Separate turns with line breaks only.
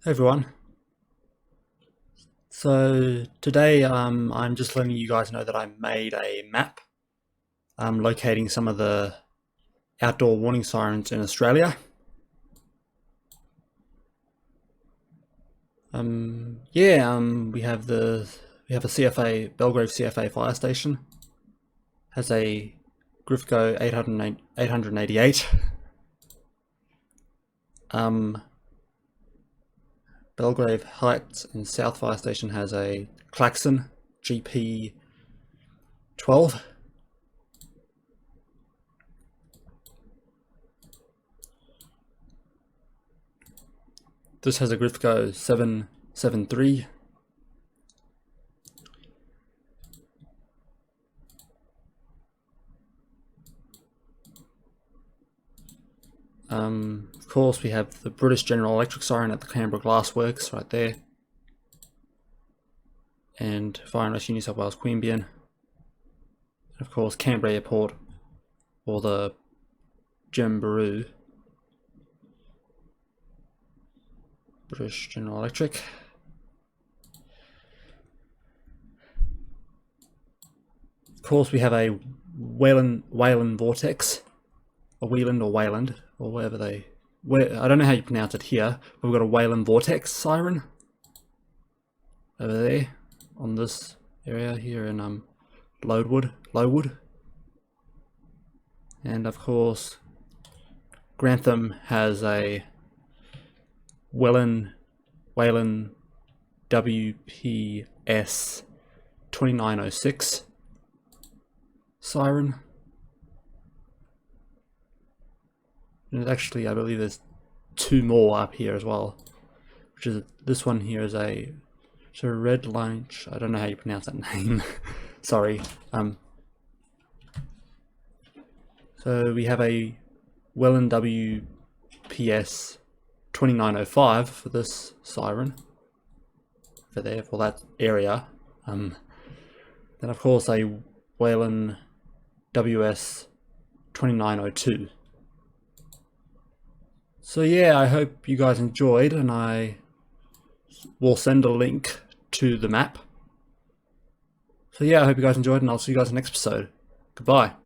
Hey everyone. So today I'm just letting you guys know that I made a map locating some of the outdoor warning sirens in Australia. We have a CFA Belgrave CFA fire station. Has a Griffco 888. Belgrave Heights and South Fire Station has a Klaxon GP 12. This has a Griffco 773. Of course, we have the British General Electric siren at the Canberra Glassworks right there, and Fire and Rescue New South Wales Queanbeyan, and of course Canberra Airport, or the Jamboree, British General Electric. Of course, we have a Wayland Vortex, or Wayland, or I don't know how you pronounce it here, but we've got a Wayland Vortex siren over there on this area here in Lowood. And of course, Grantham has a Wayland WPS 2906 siren. And actually, I believe there's two more up here as well, which is this one here is a red lunch. I don't know how you pronounce that name. Sorry. So we have a Welland WPS 2905 for this siren for there for that area. Then of course a Wayland WS 2902. So yeah, I hope you guys enjoyed, and I will send a link to the map. So yeah, I hope you guys enjoyed, and I'll see you guys in the next episode. Goodbye.